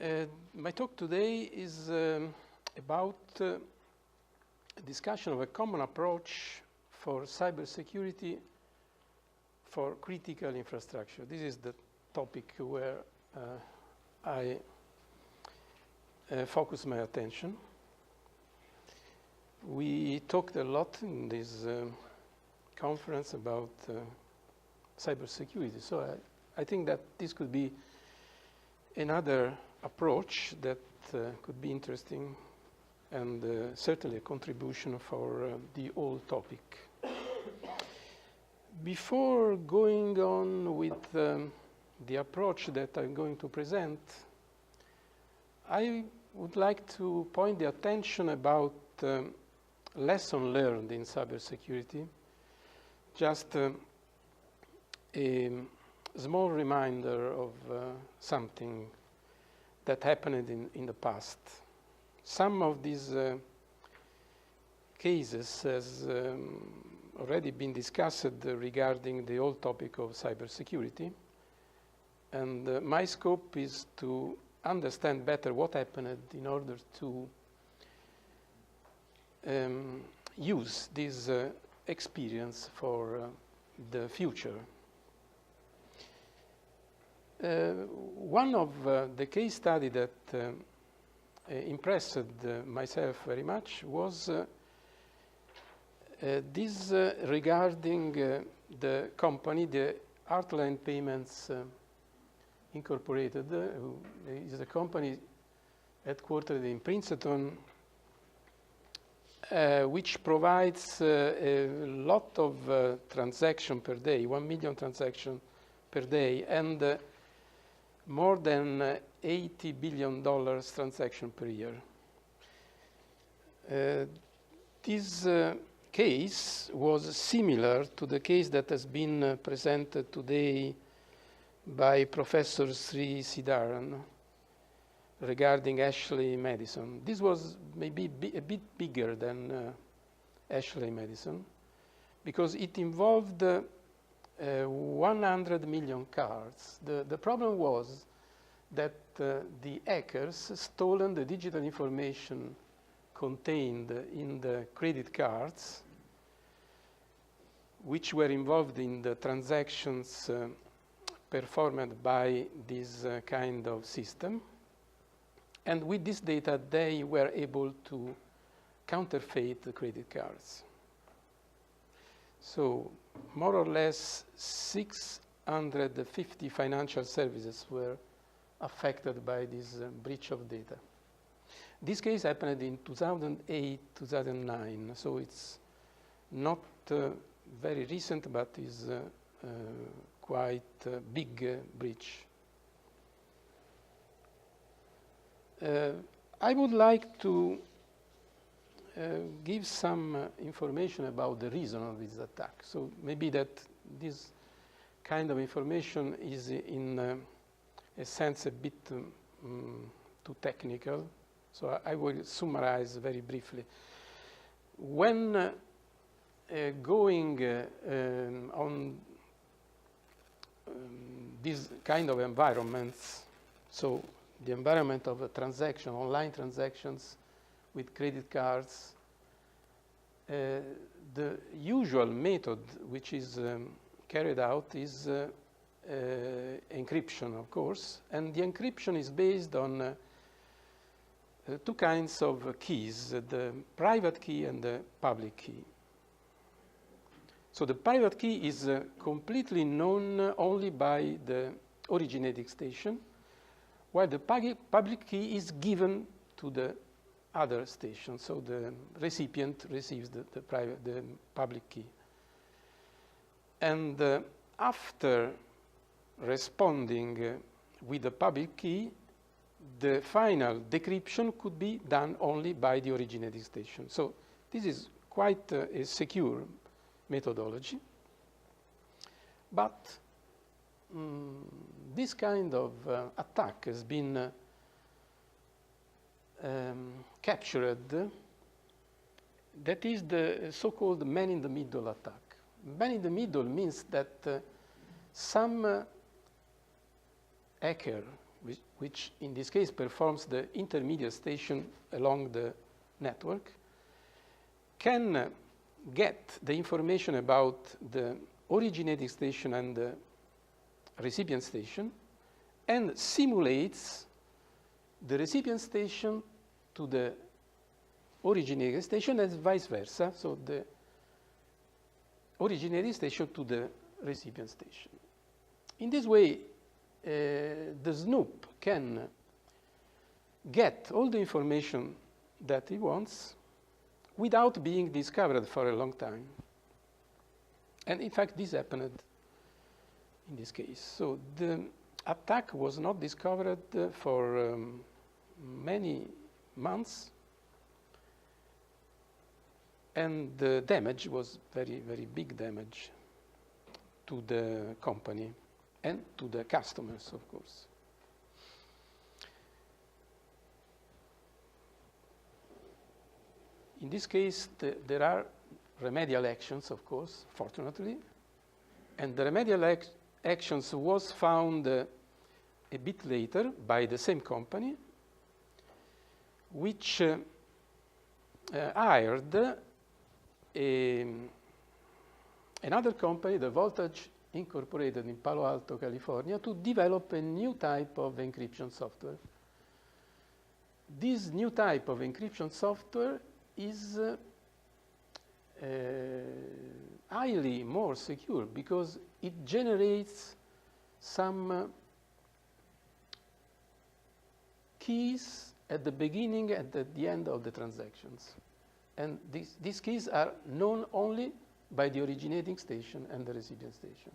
My talk today is about a discussion of a common approach for cybersecurity for critical infrastructure. This is the topic where I focus my attention. We talked a lot in this conference about cybersecurity, so I think that this could be another approach that could be interesting and certainly a contribution for the whole topic. Before going on with the approach that I'm going to present, I would like to point the attention about lesson learned in cybersecurity. Just a small reminder of something that happened in the past. Some of these cases has already been discussed regarding the whole topic of cybersecurity, and my scope is to understand better what happened in order to use this experience for the future. One of the case study that impressed myself very much was this regarding the company, the Heartland Payments Incorporated, who is a company headquartered in Princeton, which provides a lot of transactions per day, 1 million transactions per day, and more than $80 billion transaction per year. This case was similar to the case that has been presented today by Professor Sri Siddharan regarding Ashley Madison. This was maybe a bit bigger than Ashley Madison because it involved 100 million cards. The problem was that the hackers stolen the digital information contained in the credit cards, which were involved in the transactions performed by this kind of system. And with this data, they were able to counterfeit the credit cards. So more or less 650 financial services were affected by this breach of data. This case happened in 2008, 2009, so it's not very recent, but is quite a big breach. I would like to give some information about the reason of this attack. So maybe that this kind of information is in a sense a bit too technical. So I will summarize very briefly. When going on this kind of environments, so the environment of a transaction, online transactions with credit cards, the usual method which is carried out is encryption, of course, and the encryption is based on two kinds of keys, the private key and the public key. So the private key is completely known only by the originating station, while the public key is given to the other station. So the recipient receives the public key. And after responding with the public key, the final decryption could be done only by the originating station. So this is quite a secure methodology. But this kind of attack has been captured. That is the so-called man-in-the-middle attack. Man-in-the-middle means that some hacker, which in this case performs the intermediate station along the network, can get the information about the originating station and the recipient station and simulates the recipient station to the originating station and vice versa, so the originating station to the recipient station. In this way, the snoop can get all the information that he wants without being discovered for a long time. And in fact, this happened in this case. So the attack was not discovered for many months, and the damage was very, very big damage to the company and to the customers, of course. In this case, there are remedial actions, of course, fortunately, and the remedial actions was found a bit later by the same company, which hired another company, the Voltage Incorporated in Palo Alto, California, to develop a new type of encryption software. This new type of encryption software is highly more secure because it generates some keys at the beginning and at the end of the transactions. And these keys are known only by the originating station and the recipient station.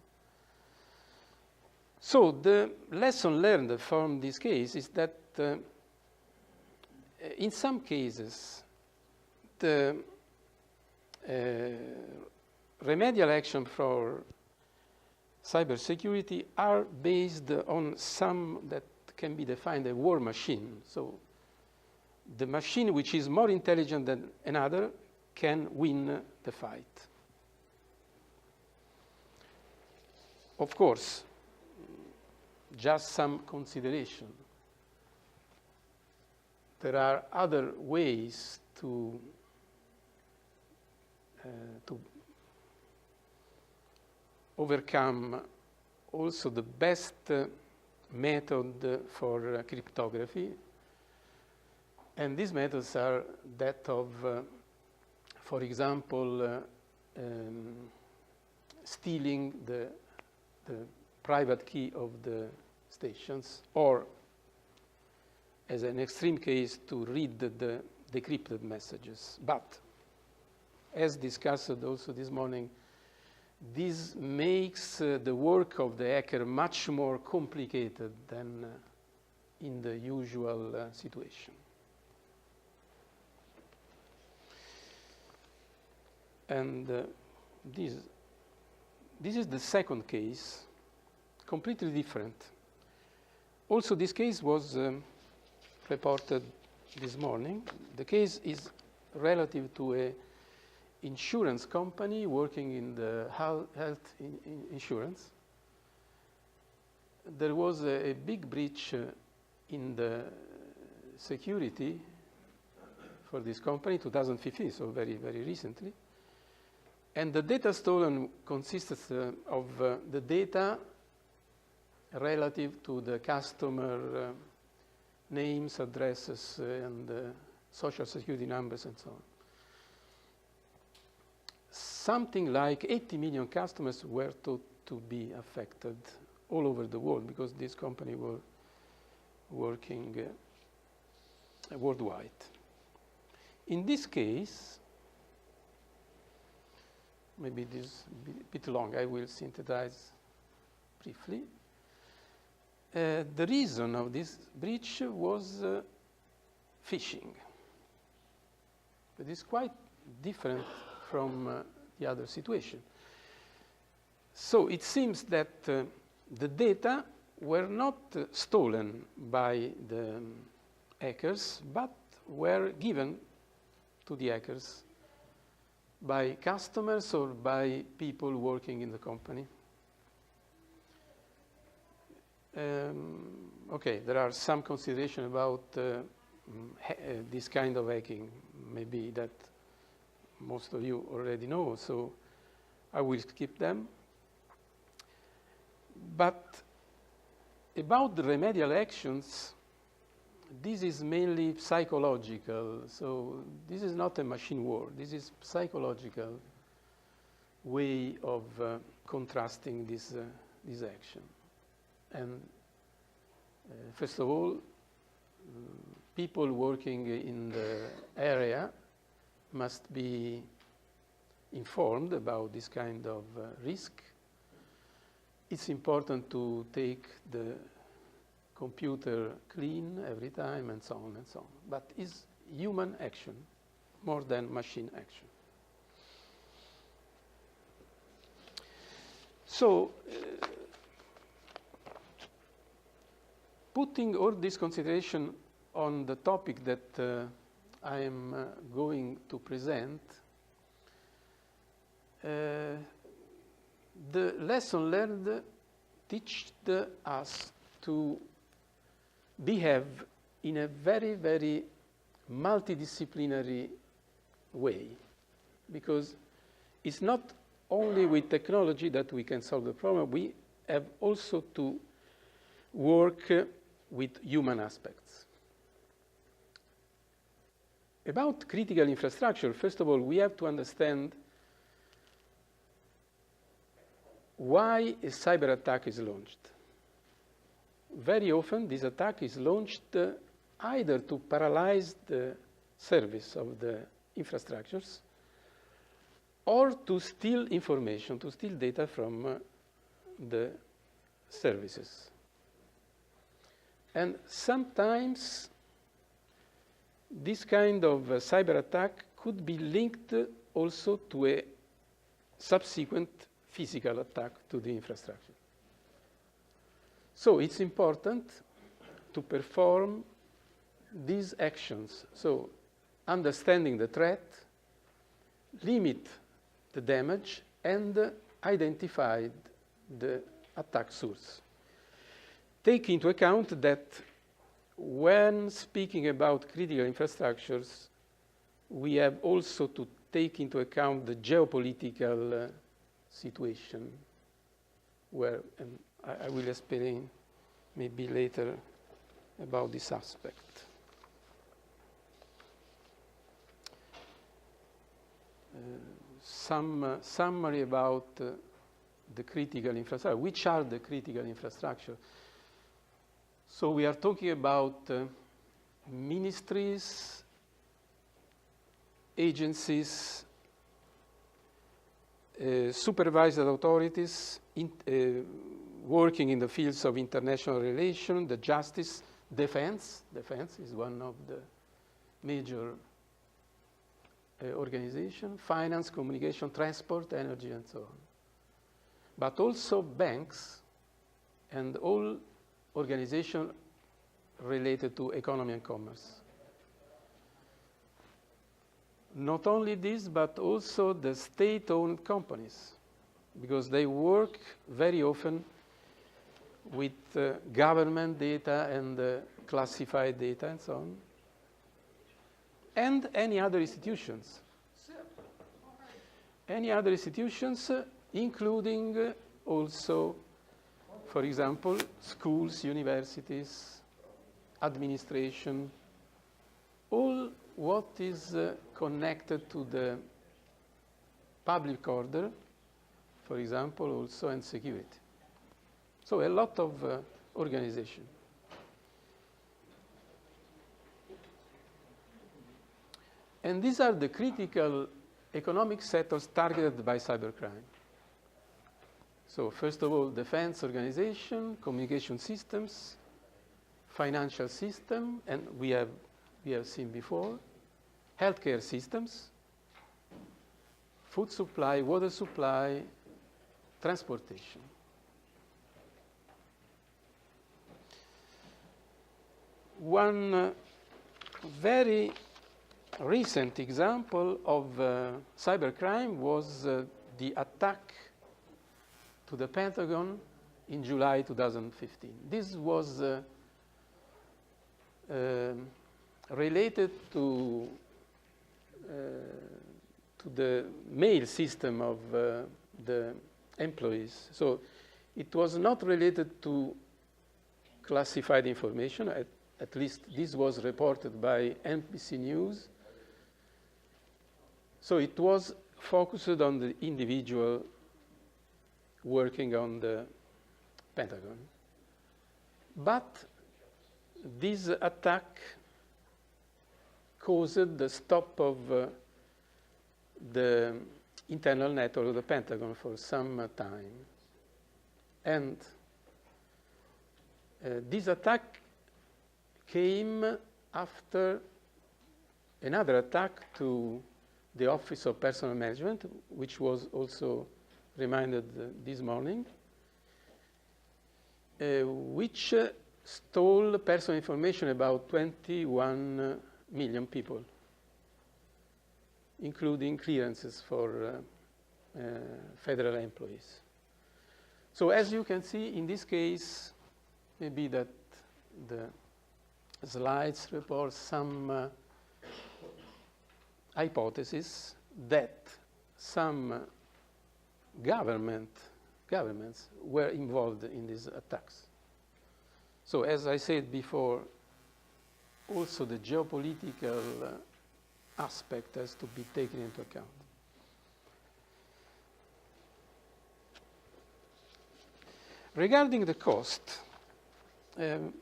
So the lesson learned from this case is that in some cases, the remedial action for cybersecurity are based on some that can be defined a war machine. So the machine which is more intelligent than another can win the fight. Of course, just some consideration. There are other ways to overcome also the best method for cryptography. And these methods are that of, for example, stealing the private key of the stations, or as an extreme case, to read the decrypted messages. But as discussed also this morning, this makes the work of the hacker much more complicated than in the usual situation. And this is the second case, completely different. Also, this case was reported this morning. The case is relative to an insurance company working in the health insurance. There was a big breach in the security for this company, 2015, so very, very recently. And the data stolen consists of the data relative to the customer names, addresses, and social security numbers, and so on. Something like 80 million customers were thought to be affected all over the world because this company were working worldwide. In this case, maybe this is a bit long, I will synthesize briefly. The reason of this breach was phishing. It is quite different from the other situation. So it seems that the data were not stolen by the hackers, but were given to the hackers by customers or by people working in the company. okay, there are some consideration about this kind of hacking, maybe that most of you already know, so I will skip them. But about the remedial actions, this is mainly psychological, so this is not a machine war, this is psychological way of contrasting this action. And first of all, people working in the area must be informed about this kind of risk. It's important to take the computer clean every time and so on and so on. But it's human action more than machine action. So, putting all this consideration on the topic that I am going to present, the lesson learned taught us to behave in a very, very multidisciplinary way, because it's not only with technology that we can solve the problem, we have also to work with human aspects. About critical infrastructure, first of all, we have to understand why a cyber attack is launched. Very often, this attack is launched either to paralyze the service of the infrastructures or to steal information, to steal data from the services. And sometimes this kind of cyber attack could be linked also to a subsequent physical attack to the infrastructure. So it's important to perform these actions. So understanding the threat, limit the damage, and identify the attack source. Take into account that when speaking about critical infrastructures, we have also to take into account the geopolitical situation, where, and I will explain maybe later about this aspect. Some summary about the critical infrastructure. Which are the critical infrastructure? So we are talking about ministries, agencies, supervised authorities working in the fields of international relations, the justice, defense. Defense is one of the major organizations, finance, communication, transport, energy, and so on. But also banks and all organizations related to economy and commerce. Not only this, but also the state-owned companies, because they work very often with government data and classified data and so on, and any other institutions. Any other institutions, including also, for example, schools, universities, administration, all what is connected to the public order, for example, also, and security. So a lot of organization. And these are the critical economic sectors targeted by cybercrime. So first of all, defense organization, communication systems, financial system, and we have seen before, healthcare systems, food supply, water supply, transportation. One very recent example of cybercrime was the attack to the Pentagon in July 2015. This was related to the mail system of the employees. So it was not related to classified information. At least this was reported by NBC News. So it was focused on the individual working on the Pentagon. But this attack caused the stop of the internal network of the Pentagon for some time. And this attack came after another attack to the Office of Personnel Management, which was also reminded this morning, which stole personal information about 21 million people, including clearances for federal employees. So as you can see, in this case, maybe that the slides report some hypothesis that some governments were involved in these attacks. So as I said before, also the geopolitical aspect has to be taken into account. Regarding the cost,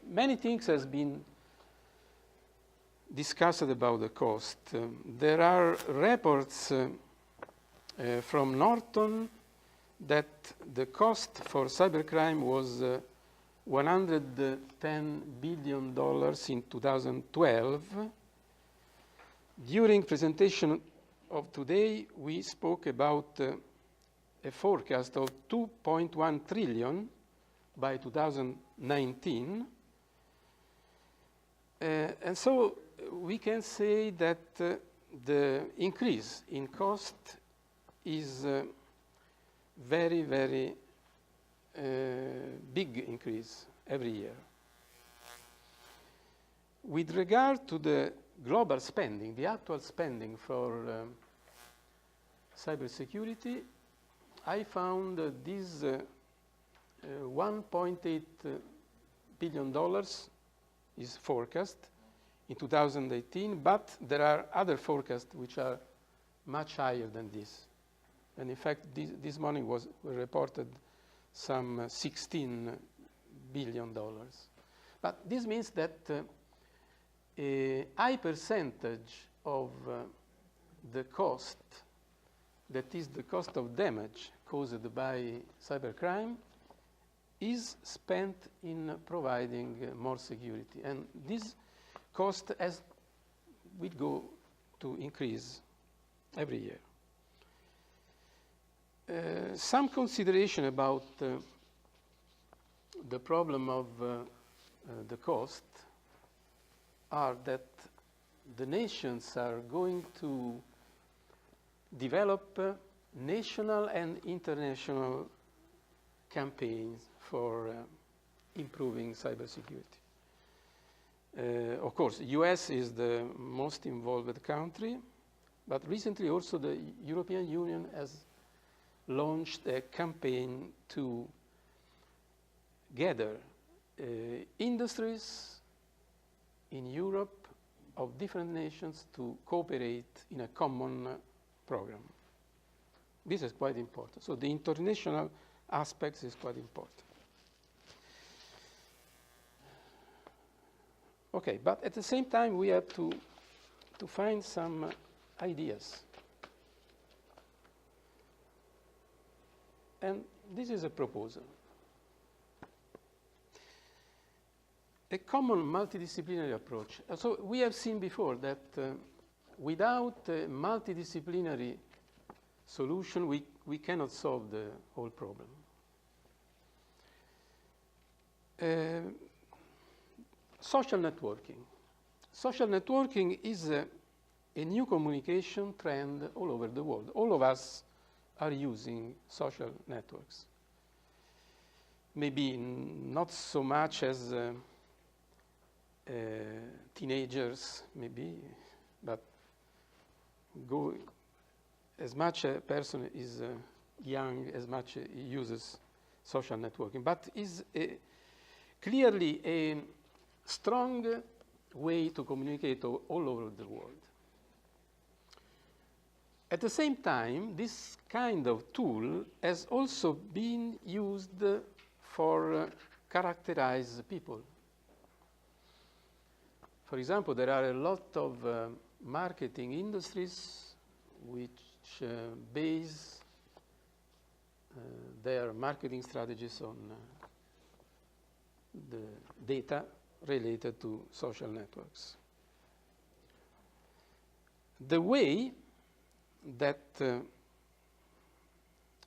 many things has been discussed about the cost. There are reports from Norton that the cost for cybercrime was $110 billion in 2012. During presentation of today, we spoke about a forecast of 2.1 trillion by 2019. And so we can say that the increase in cost is very, very big increase every year. With regard to the global spending, the actual spending for cybersecurity, I found this $1.8 billion is forecast in 2018, but there are other forecasts which are much higher than this. And in fact, this morning was reported some $16 billion. But this means that a high percentage of the cost, that is the cost of damage caused by cybercrime, is spent in providing more security. And this cost will go to increase every year. Some consideration about the problem of the cost are that the nations are going to develop national and international campaigns for improving cybersecurity. Of course, the US is the most involved country, but recently also the European Union has launched a campaign to gather industries in Europe of different nations to cooperate in a common program. This is quite important. So the international aspects is quite important. Okay, but at the same time we have to find some ideas. And this is a proposal. A common multidisciplinary approach. So we have seen before that without a multidisciplinary solution, we cannot solve the whole problem. Social networking. Social networking is a new communication trend all over the world. All of us are using social networks. Maybe not so much as teenagers, maybe, but go as much a person is young, as much he uses social networking, but is clearly a strong way to communicate all over the world. At the same time, this kind of tool has also been used for characterize people. For example, there are a lot of marketing industries which base their marketing strategies on the data related to social networks. The way that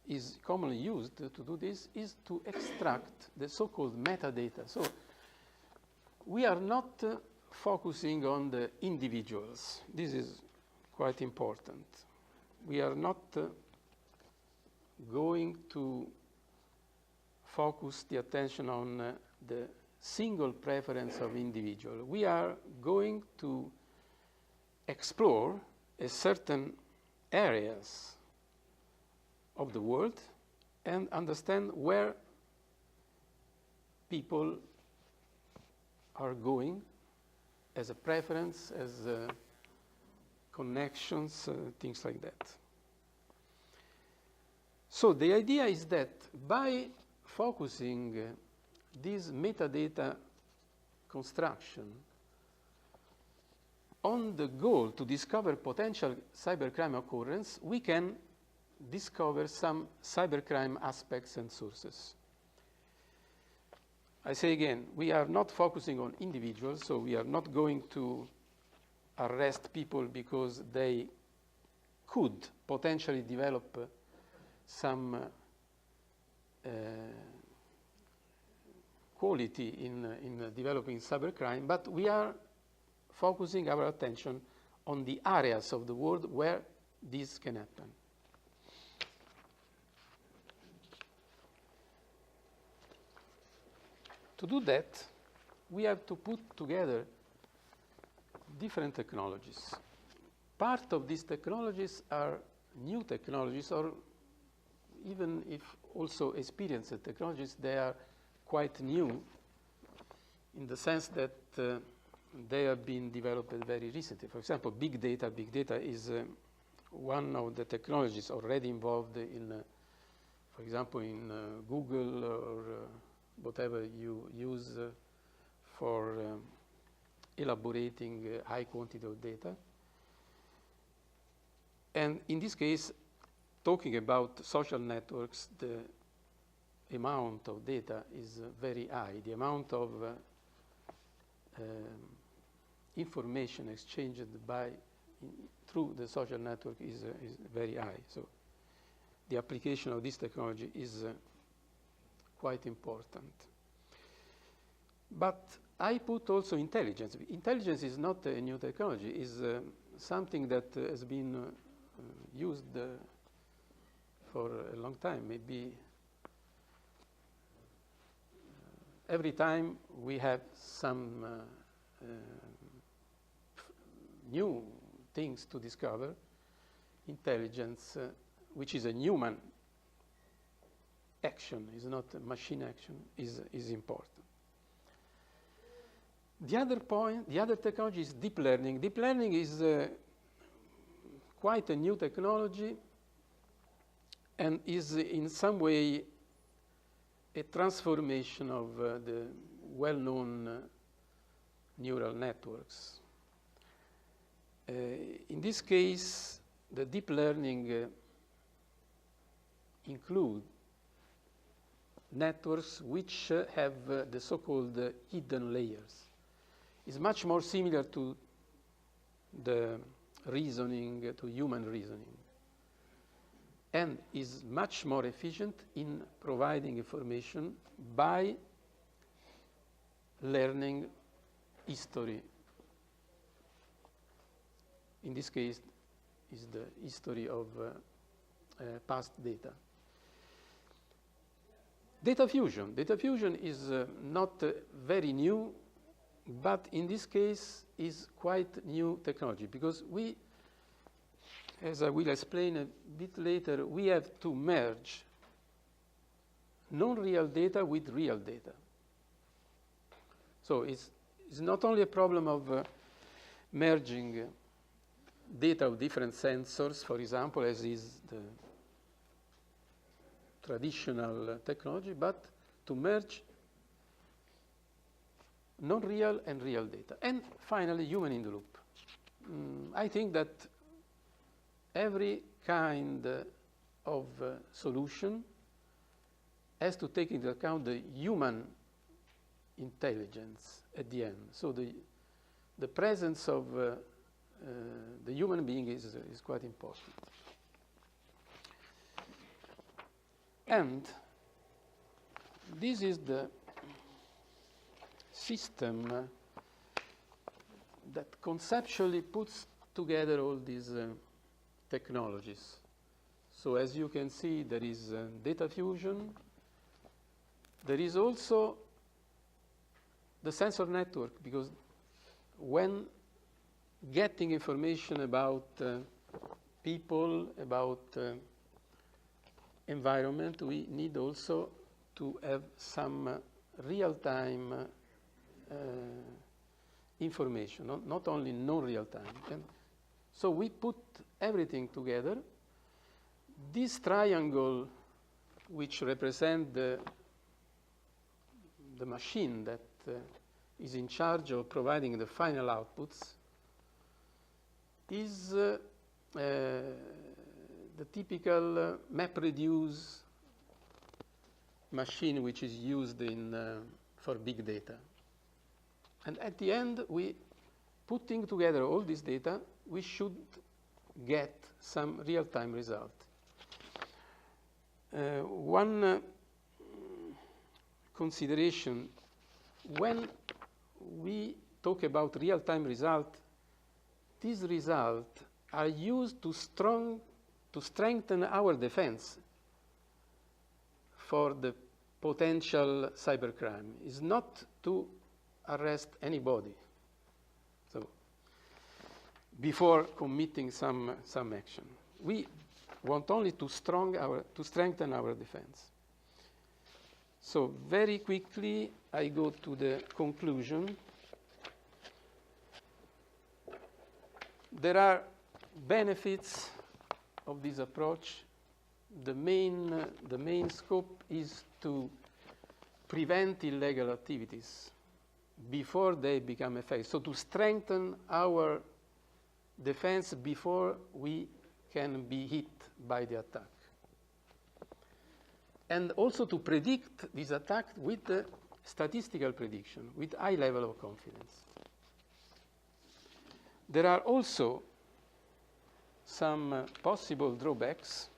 is commonly used to do this is to extract the so-called metadata. So we are not focusing on the individuals. This is quite important. We are not going to focus the attention on the single preference of individual. We are going to explore a certain areas of the world and understand where people are going as a preference, as connections, things like that. So the idea is that by focusing this metadata construction on the goal to discover potential cybercrime occurrence, we can discover some cybercrime aspects and sources. I say again, we are not focusing on individuals, so we are not going to arrest people because they could potentially develop some quality in developing cybercrime, but we are focusing our attention on the areas of the world where this can happen. To do that, we have to put together different technologies. Part of these technologies are new technologies, or even if also experienced technologies, they are quite new in the sense that they have been developed very recently. For example, big data. Big data is one of the technologies already involved in, for example, in Google or whatever you use for elaborating high quantity of data. And in this case, talking about social networks, the amount of data is very high. The amount of information exchanged through the social network is very high. So the application of this technology is quite important. But I put also intelligence. Intelligence is not a new technology. It's something that has been used for a long time. Maybe every time we have some new things to discover, intelligence, which is a human action, is not a machine action, is important. The other point, the other technology is deep learning. Deep learning is quite a new technology and is in some way a transformation of the well-known neural networks. In this case, the deep learning include networks which have the so-called hidden layers. It's much more similar to the reasoning, to human reasoning, and is much more efficient in providing information by learning history. In this case, is the history of past data. Data fusion. Data fusion is not very new but in this case is quite new technology, because we, as I will explain a bit later, we have to merge non-real data with real data. So it's not only a problem of merging data of different sensors, for example, as is the traditional technology, but to merge non-real and real data. And finally, human in the loop. I think that every kind of solution has to take into account the human intelligence at the end. So the presence of the human being is quite important. And this is the system that conceptually puts together all these technologies. So as you can see, there is data fusion. There is also the sensor network, because when getting information about people, about environment, we need also to have some real-time information, not only non-real time. And so we put everything together. This triangle, which represents the machine that is in charge of providing the final outputs, is the typical MapReduce machine which is used for big data. And at the end, putting together all this data, we should get some real-time result. One consideration, when we talk about real-time result, these results are used to strengthen our defense for the potential cybercrime. It's not to arrest anybody, so before committing some action. We want only to strengthen our defense. So very quickly, I go to the conclusion. There are benefits of this approach. The main scope is to prevent illegal activities before they become effective. So to strengthen our defense before we can be hit by the attack. And also to predict this attack with the statistical prediction, with high level of confidence. There are also some possible drawbacks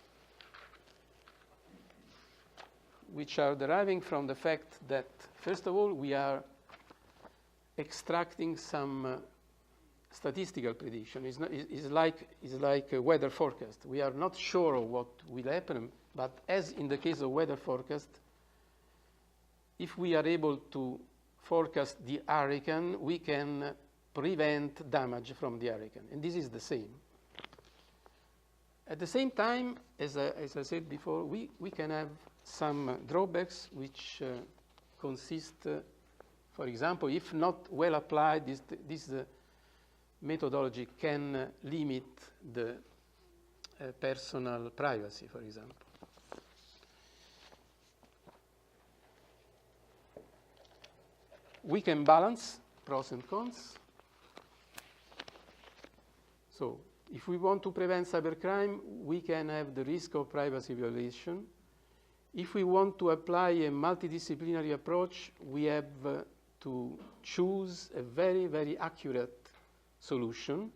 which are deriving from the fact that, first of all, we are extracting some statistical prediction. It's like a weather forecast. We are not sure of what will happen, but as in the case of weather forecast, if we are able to forecast the hurricane, we can prevent damage from the hurricane. And this is the same. At the same time, as I said before, we can have some drawbacks which consist, for example, if not well applied, this methodology can limit the personal privacy, for example. We can balance pros and cons. So if we want to prevent cybercrime, we can have the risk of privacy violation. If we want to apply a multidisciplinary approach, we have to choose a very, very accurate solution.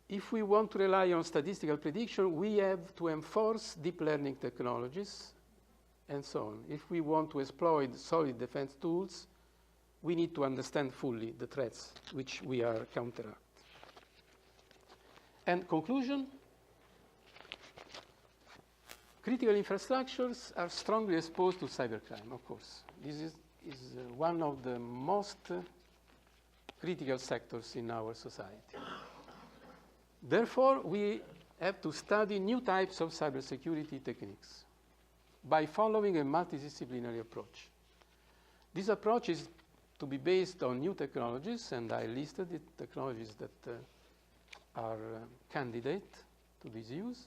If we want to rely on statistical prediction, we have to enforce deep learning technologies, and so on. If we want to exploit solid defense tools, we need to understand fully the threats which we are counteract. And conclusion, critical infrastructures are strongly exposed to cybercrime, of course. This is is one of the most critical sectors in our society. Therefore, we have to study new types of cybersecurity techniques by following a multidisciplinary approach. This approach is to be based on new technologies, and I listed the technologies that are candidate to this use.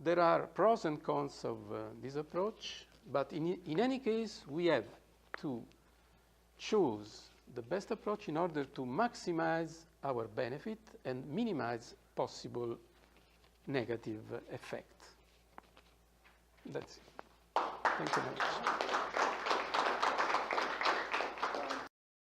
There are pros and cons of this approach, but in any case, we have to choose the best approach in order to maximize our benefit and minimize possible negative effect. That's it. Thank you very much.